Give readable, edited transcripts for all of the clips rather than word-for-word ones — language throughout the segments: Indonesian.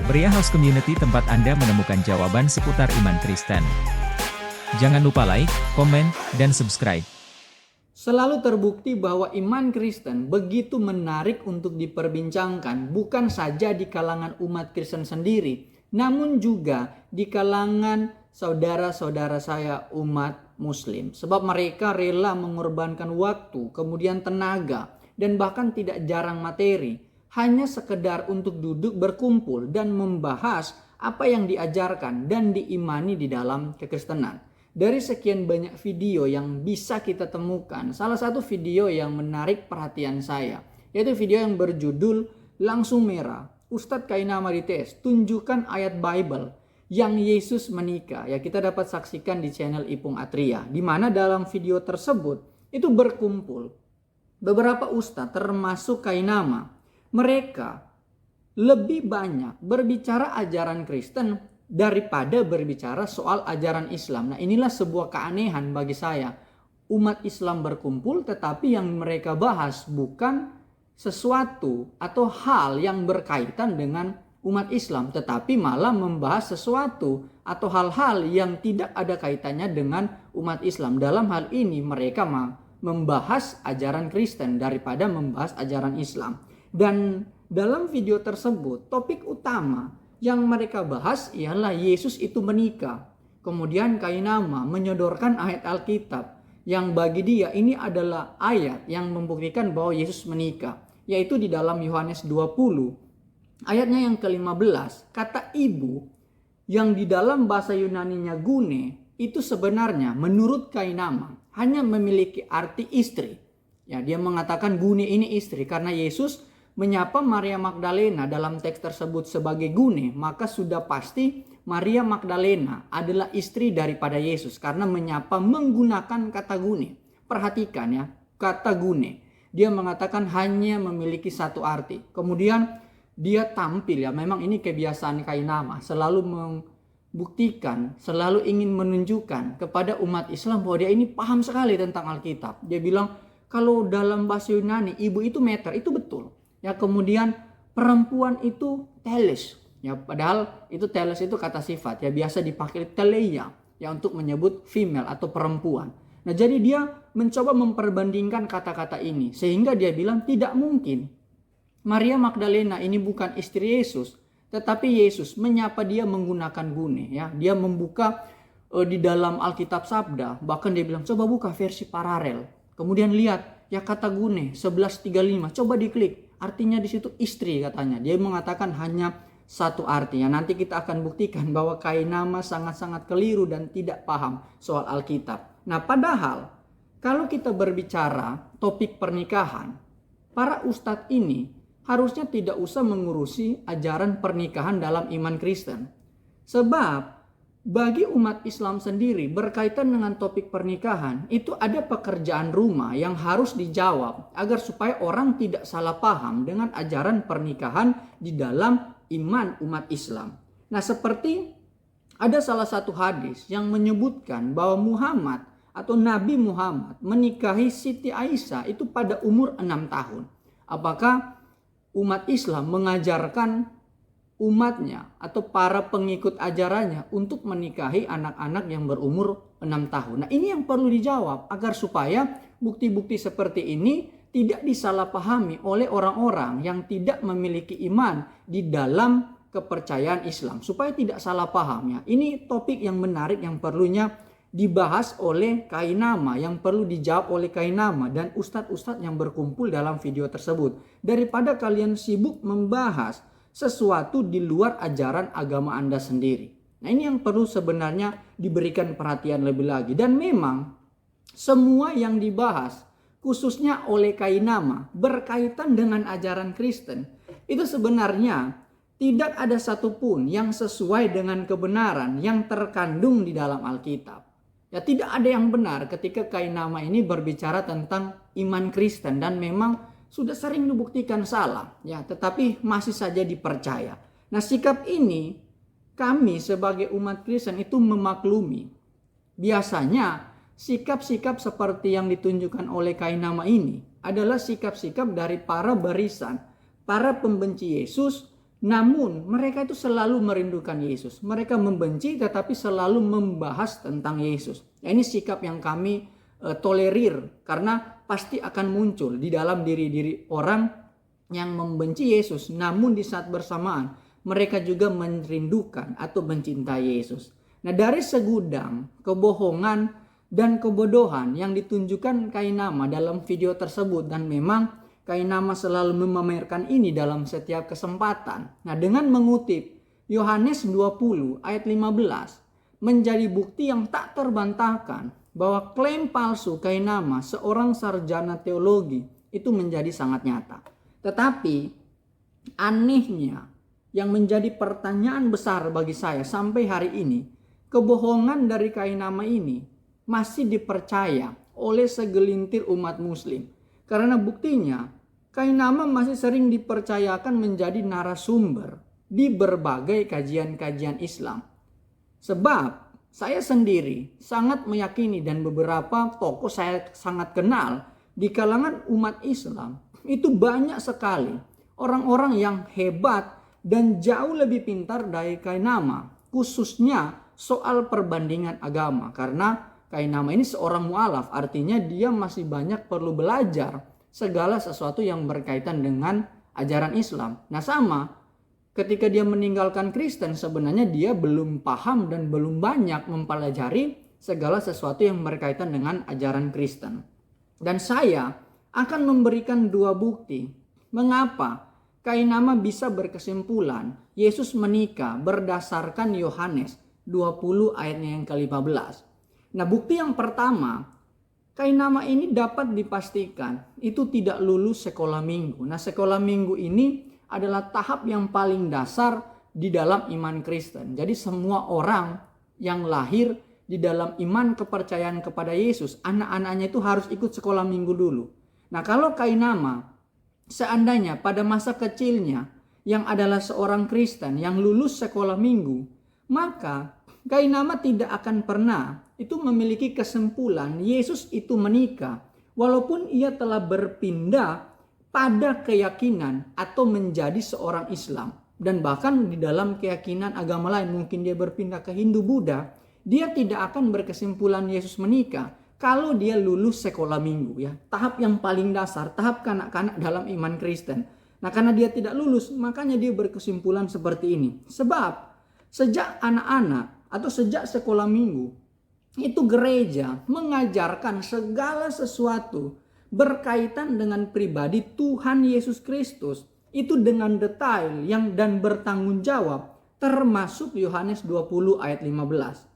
Pria House Community, tempat Anda menemukan jawaban seputar iman Kristen. Jangan lupa like, komen, dan subscribe. Selalu terbukti bahwa iman Kristen begitu menarik untuk diperbincangkan, bukan saja di kalangan umat Kristen sendiri, namun juga di kalangan saudara-saudara saya umat Muslim. Sebab mereka rela mengorbankan waktu, kemudian tenaga, dan bahkan tidak jarang materi, hanya sekedar untuk duduk berkumpul dan membahas apa yang diajarkan dan diimani di dalam kekristenan. Dari sekian banyak video yang bisa kita temukan, salah satu video yang menarik perhatian saya, yaitu video yang berjudul Langsung Merah. Ustadz Kainama dites, tunjukkan ayat Bible yang Yesus menikah. Ya, kita dapat saksikan di channel Ipung Atria, di mana dalam video tersebut itu berkumpul beberapa ustadz termasuk Kainama. Mereka lebih banyak berbicara ajaran Kristen daripada berbicara soal ajaran Islam. Nah, inilah sebuah keanehan bagi saya. Umat Islam berkumpul, tetapi yang mereka bahas bukan sesuatu atau hal yang berkaitan dengan umat Islam, tetapi malah membahas sesuatu atau hal-hal yang tidak ada kaitannya dengan umat Islam. Dalam hal ini mereka membahas ajaran Kristen daripada membahas ajaran Islam. Dan dalam video tersebut, topik utama yang mereka bahas ialah Yesus itu menikah. Kemudian Kainama menyodorkan ayat Alkitab yang bagi dia ini adalah ayat yang membuktikan bahwa Yesus menikah, yaitu di dalam Yohanes 20 ayatnya yang ke-15. Kata ibu yang di dalam bahasa Yunaninya gune itu sebenarnya menurut Kainama hanya memiliki arti istri. Ya, dia mengatakan gune ini istri karena Yesus menyapa Maria Magdalena dalam teks tersebut sebagai gune, maka sudah pasti Maria Magdalena adalah istri daripada Yesus karena menyapa menggunakan kata gune. Perhatikan ya, kata gune. Dia mengatakan hanya memiliki satu arti. Kemudian dia tampil, ya memang ini kebiasaan Kainama, selalu membuktikan, selalu ingin menunjukkan kepada umat Islam bahwa dia ini paham sekali tentang Alkitab. Dia bilang kalau dalam bahasa Yunani ibu itu meter, itu betul. Ya, kemudian perempuan itu teles. Ya, padahal itu teles itu kata sifat. Ya, biasa dipakai teleia ya untuk menyebut female atau perempuan. Nah, jadi dia mencoba memperbandingkan kata-kata ini sehingga dia bilang tidak mungkin Maria Magdalena ini bukan istri Yesus, tetapi Yesus menyapa dia menggunakan gune. Ya, dia membuka di dalam Alkitab Sabda, bahkan dia bilang coba buka versi paralel. Kemudian lihat ya kata gune 11:35, coba diklik. Artinya di situ istri katanya. Dia mengatakan hanya satu artinya. Nanti kita akan buktikan bahwa Kainama sangat-sangat keliru dan tidak paham soal Alkitab. Nah, padahal kalau kita berbicara topik pernikahan, para ustadz ini harusnya tidak usah mengurusi ajaran pernikahan dalam iman Kristen. Sebab bagi umat Islam sendiri berkaitan dengan topik pernikahan itu ada pekerjaan rumah yang harus dijawab agar supaya orang tidak salah paham dengan ajaran pernikahan di dalam iman umat Islam. Nah, seperti ada salah satu hadis yang menyebutkan bahwa Muhammad atau Nabi Muhammad menikahi Siti Aisyah itu pada umur 6 tahun. Apakah umat Islam mengajarkan umatnya atau para pengikut ajarannya untuk menikahi anak-anak yang berumur 6 tahun. Nah, ini yang perlu dijawab agar supaya bukti-bukti seperti ini tidak disalahpahami oleh orang-orang yang tidak memiliki iman di dalam kepercayaan Islam, supaya tidak salah paham ya. Ini topik yang menarik yang perlunya dibahas oleh Kainama, yang perlu dijawab oleh Kainama dan ustadz-ustadz yang berkumpul dalam video tersebut, daripada kalian sibuk membahas sesuatu di luar ajaran agama Anda sendiri. Nah, ini yang perlu sebenarnya diberikan perhatian lebih lagi. Dan memang semua yang dibahas khususnya oleh Kainama berkaitan dengan ajaran Kristen itu sebenarnya tidak ada satupun yang sesuai dengan kebenaran yang terkandung di dalam Alkitab. Ya, tidak ada yang benar ketika Kainama ini berbicara tentang iman Kristen dan memang sudah sering dibuktikan salah, ya, tetapi masih saja dipercaya. Nah, sikap ini kami sebagai umat Kristen itu memaklumi. Biasanya sikap-sikap seperti yang ditunjukkan oleh Kainama ini adalah sikap-sikap dari para barisan, para pembenci Yesus Namun mereka itu selalu merindukan Yesus. Mereka membenci tetapi selalu membahas tentang Yesus. Nah, ini sikap yang kami tolerir karena pasti akan muncul di dalam diri orang yang membenci Yesus. Namun di saat bersamaan mereka juga merindukan atau mencintai Yesus. Nah, dari segudang kebohongan dan kebodohan yang ditunjukkan Kainama dalam video tersebut, dan memang Kainama selalu memamerkan ini dalam setiap kesempatan. Nah, dengan mengutip Yohanes 20 ayat 15 menjadi bukti yang tak terbantahkan bahwa klaim palsu Kainama, seorang sarjana teologi, itu menjadi sangat nyata. Tetapi anehnya yang menjadi pertanyaan besar bagi saya sampai hari ini, kebohongan dari Kainama ini masih dipercaya oleh segelintir umat muslim. Karena buktinya Kainama masih sering dipercayakan menjadi narasumber di berbagai kajian-kajian Islam. Sebab saya sendiri sangat meyakini dan beberapa tokoh saya sangat kenal di kalangan umat Islam, itu banyak sekali orang-orang yang hebat dan jauh lebih pintar dari Kainama, khususnya soal perbandingan agama. Karena Kainama ini seorang mu'alaf, artinya dia masih banyak perlu belajar segala sesuatu yang berkaitan dengan ajaran Islam. Nah, sama ketika dia meninggalkan Kristen, sebenarnya dia belum paham dan belum banyak mempelajari segala sesuatu yang berkaitan dengan ajaran Kristen. Dan saya akan memberikan dua bukti mengapa Kainama bisa berkesimpulan Yesus menikah berdasarkan Yohanes 20 ayatnya yang ke-15. Nah, bukti yang pertama, Kainama ini dapat dipastikan itu tidak lulus sekolah minggu. Nah, sekolah minggu ini adalah tahap yang paling dasar di dalam iman Kristen. Jadi semua orang yang lahir di dalam iman kepercayaan kepada Yesus, anak-anaknya itu harus ikut sekolah minggu dulu. Nah, kalau Kainama seandainya pada masa kecilnya yang adalah seorang Kristen yang lulus sekolah minggu, maka Kainama tidak akan pernah itu memiliki kesimpulan Yesus itu menikah, walaupun ia telah berpindah pada keyakinan atau menjadi seorang Islam. Dan bahkan di dalam keyakinan agama lain, mungkin dia berpindah ke Hindu Buddha, dia tidak akan berkesimpulan Yesus menikah kalau dia lulus sekolah minggu, ya. Tahap yang paling dasar, tahap kanak-kanak dalam iman Kristen. Nah, karena dia tidak lulus, makanya dia berkesimpulan seperti ini. Sebab sejak anak-anak atau sejak sekolah minggu, itu gereja mengajarkan segala sesuatu berkaitan dengan pribadi Tuhan Yesus Kristus. Itu dengan detail dan bertanggung jawab, termasuk Yohanes 20 ayat 15.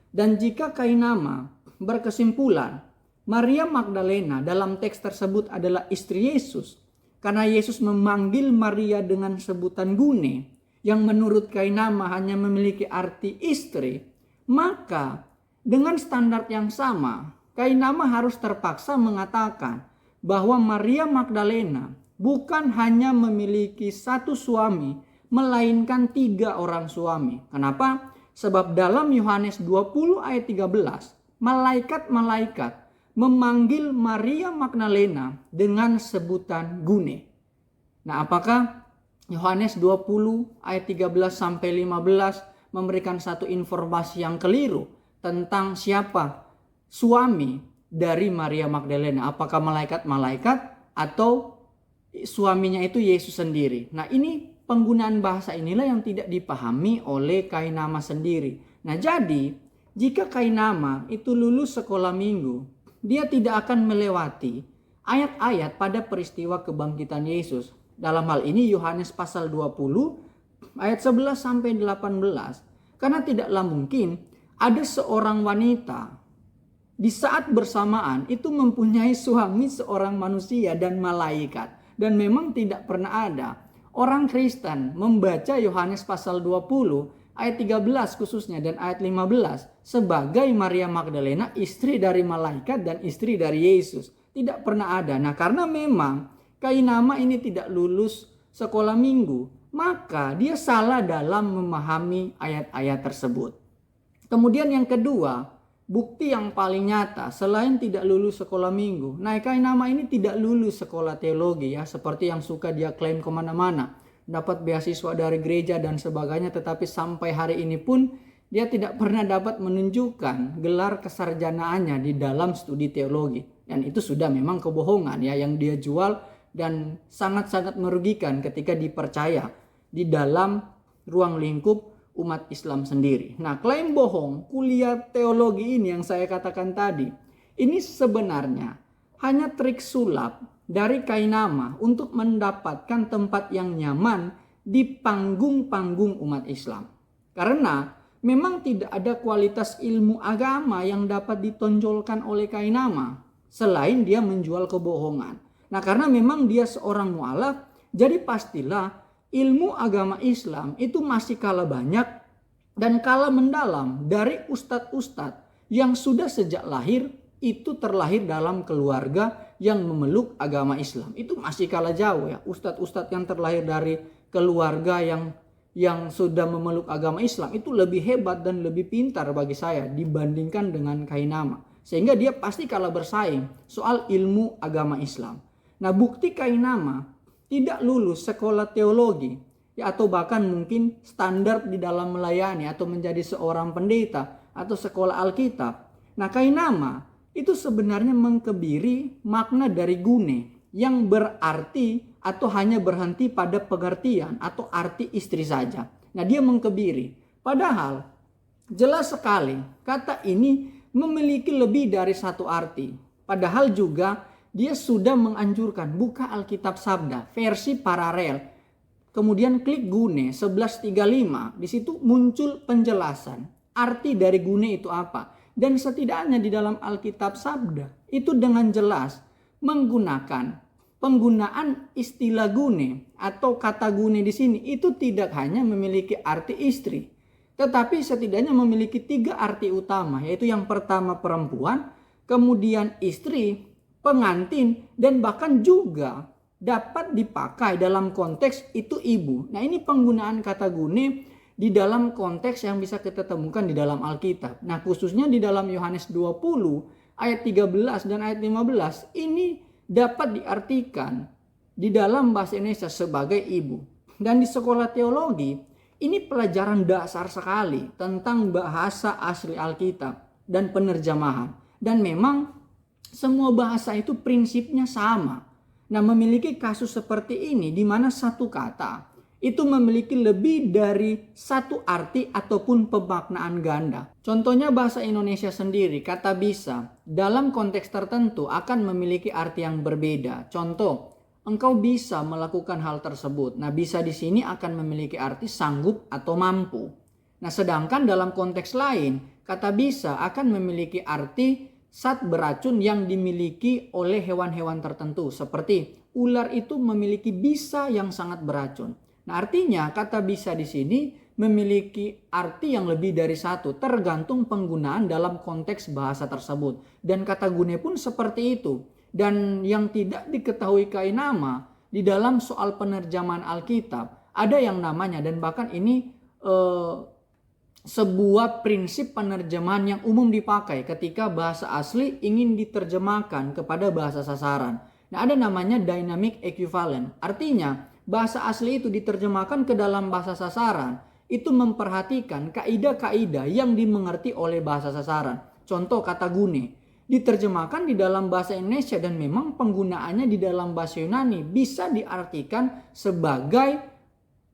Dan jika Kainama berkesimpulan Maria Magdalena dalam teks tersebut adalah istri Yesus, karena Yesus memanggil Maria dengan sebutan gune, yang menurut Kainama hanya memiliki arti istri, maka dengan standar yang sama, Kainama harus terpaksa mengatakan bahwa Maria Magdalena bukan hanya memiliki satu suami, melainkan 3 orang suami. Kenapa? Sebab dalam Yohanes 20 ayat 13, malaikat-malaikat memanggil Maria Magdalena dengan sebutan gune. Nah, apakah Yohanes 20 ayat 13 sampai 15 memberikan satu informasi yang keliru tentang siapa suami dari Maria Magdalena? Apakah malaikat-malaikat atau suaminya itu Yesus sendiri? Nah, ini penggunaan bahasa inilah yang tidak dipahami oleh Kainama sendiri. Nah, jadi jika Kainama itu lulus sekolah minggu, dia tidak akan melewati ayat-ayat pada peristiwa kebangkitan Yesus. Dalam hal ini Yohanes pasal 20 ayat 11 sampai 18. Karena tidaklah mungkin ada seorang wanita di saat bersamaan itu mempunyai suami seorang manusia dan malaikat. Dan memang tidak pernah ada orang Kristen membaca Yohanes pasal 20 ayat 13 khususnya dan ayat 15 sebagai Maria Magdalena istri dari malaikat dan istri dari Yesus. Tidak pernah ada. Nah, karena memang Kainama ini tidak lulus sekolah minggu, maka dia salah dalam memahami ayat-ayat tersebut. Kemudian yang kedua, bukti yang paling nyata selain tidak lulus sekolah minggu. Nah, Kainama ini tidak lulus sekolah teologi, ya, seperti yang suka dia klaim kemana-mana. dapat beasiswa dari gereja dan sebagainya, tetapi sampai hari ini pun dia tidak pernah dapat menunjukkan gelar kesarjanaannya di dalam studi teologi. Dan itu sudah memang kebohongan ya yang dia jual, dan sangat-sangat merugikan ketika dipercaya di dalam ruang lingkup umat Islam sendiri. Nah, klaim bohong kuliah teologi ini yang saya katakan tadi, ini sebenarnya hanya trik sulap dari Kainama untuk mendapatkan tempat yang nyaman di panggung-panggung umat Islam. Karena memang tidak ada kualitas ilmu agama yang dapat ditonjolkan oleh Kainama selain dia menjual kebohongan. Nah, karena memang dia seorang mu'alaf, jadi pastilah ilmu agama Islam itu masih kalah banyak dan kalah mendalam dari ustadz-ustadz yang sudah sejak lahir itu terlahir dalam keluarga yang memeluk agama Islam. Itu masih kalah jauh ya. Ustadz-ustadz yang terlahir dari keluarga yang sudah memeluk agama Islam itu lebih hebat dan lebih pintar bagi saya dibandingkan dengan Kainama. Sehingga dia pasti kalah bersaing soal ilmu agama Islam. Nah, bukti Kainama tidak lulus sekolah teologi ya, atau bahkan mungkin standar di dalam melayani atau menjadi seorang pendeta atau sekolah Alkitab. Nah, Kainama itu sebenarnya mengkebiri makna dari gune yang berarti atau hanya berhenti pada pengertian atau arti istri saja. Nah, dia mengkebiri. Padahal jelas sekali kata ini memiliki lebih dari satu arti. Padahal juga dia sudah menganjurkan buka Alkitab Sabda versi paralel. Kemudian klik gune 1135. Di situ muncul penjelasan arti dari gune itu apa. Dan setidaknya di dalam Alkitab Sabda itu dengan jelas menggunakan penggunaan istilah gune atau kata gune di sini itu tidak hanya memiliki arti istri, tetapi setidaknya memiliki 3 arti utama, yaitu yang pertama perempuan, kemudian istri, pengantin, dan bahkan juga dapat dipakai dalam konteks itu ibu. Nah, ini penggunaan kata gune di dalam konteks yang bisa kita temukan di dalam Alkitab. Nah, khususnya di dalam Yohanes 20 ayat 13 dan ayat 15 ini dapat diartikan di dalam bahasa Indonesia sebagai ibu. Dan di sekolah teologi ini pelajaran dasar sekali tentang bahasa asli Alkitab dan penerjemahan. Dan memang semua bahasa itu prinsipnya sama. Nah, memiliki kasus seperti ini di mana satu kata itu memiliki lebih dari satu arti ataupun pemaknaan ganda. Contohnya bahasa Indonesia sendiri, kata bisa dalam konteks tertentu akan memiliki arti yang berbeda. Contoh, engkau bisa melakukan hal tersebut. Nah, bisa di sini akan memiliki arti sanggup atau mampu. Nah, sedangkan dalam konteks lain, kata bisa akan memiliki arti zat beracun yang dimiliki oleh hewan-hewan tertentu. Seperti ular itu memiliki bisa yang sangat beracun. Nah, artinya kata bisa di sini memiliki arti yang lebih dari satu, tergantung penggunaan dalam konteks bahasa tersebut. Dan kata gune pun seperti itu. Dan yang tidak diketahui Kainama di dalam soal penerjemahan Alkitab, ada yang namanya, dan bahkan ini sebuah prinsip penerjemahan yang umum dipakai ketika bahasa asli ingin diterjemahkan kepada bahasa sasaran. Nah, ada namanya dynamic equivalent. Artinya bahasa asli itu diterjemahkan ke dalam bahasa sasaran, itu memperhatikan kaidah-kaidah yang dimengerti oleh bahasa sasaran. Contoh kata gune diterjemahkan di dalam bahasa Indonesia dan memang penggunaannya di dalam bahasa Yunani bisa diartikan sebagai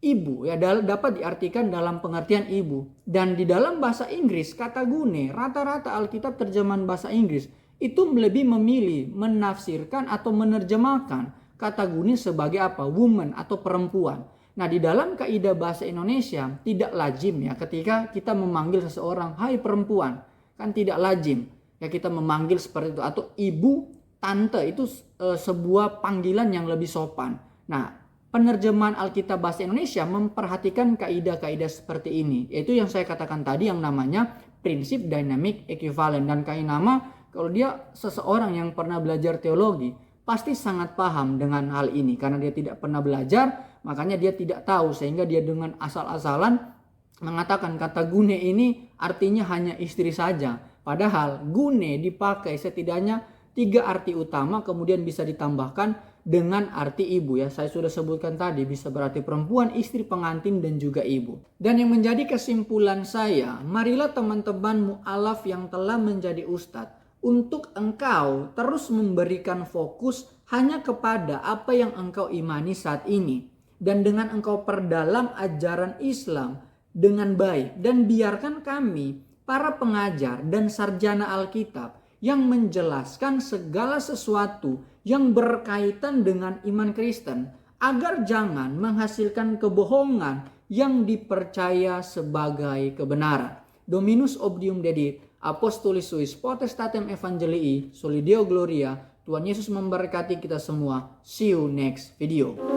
ibu, ya, dapat diartikan dalam pengertian ibu. Dan di dalam bahasa Inggris kata gune, rata-rata Alkitab terjemahan bahasa Inggris itu lebih memilih menafsirkan atau menerjemahkan kata gune sebagai apa? Woman atau perempuan. Nah, di dalam kaidah bahasa Indonesia tidak lazim ya ketika kita memanggil seseorang hai perempuan, kan tidak lazim ya kita memanggil seperti itu, atau ibu, tante, itu sebuah panggilan yang lebih sopan. Nah, penerjemahan Alkitab bahasa Indonesia memperhatikan kaidah-kaidah seperti ini, yaitu yang saya katakan tadi yang namanya prinsip dynamic equivalent. Dan Kainama kalau dia seseorang yang pernah belajar teologi pasti sangat paham dengan hal ini, karena dia tidak pernah belajar, makanya dia tidak tahu, sehingga dia dengan asal-asalan mengatakan kata gune ini artinya hanya istri saja. Padahal gune dipakai setidaknya 3 arti utama, kemudian bisa ditambahkan dengan arti ibu ya. Saya sudah sebutkan tadi bisa berarti perempuan, istri pengantin dan juga ibu. Dan yang menjadi kesimpulan saya, marilah teman-teman mu'alaf yang telah menjadi ustadz, untuk engkau terus memberikan fokus hanya kepada apa yang engkau imani saat ini. Dan dengan engkau perdalam ajaran Islam dengan baik. Dan biarkan kami, para pengajar dan sarjana Alkitab, yang menjelaskan segala sesuatu yang berkaitan dengan iman Kristen, agar jangan menghasilkan kebohongan yang dipercaya sebagai kebenaran. Dominus Obdium Dedit, Apostolis Suis Potestatem Evangelii, Solideo Gloria. Tuhan Yesus memberkati kita semua. See you next video.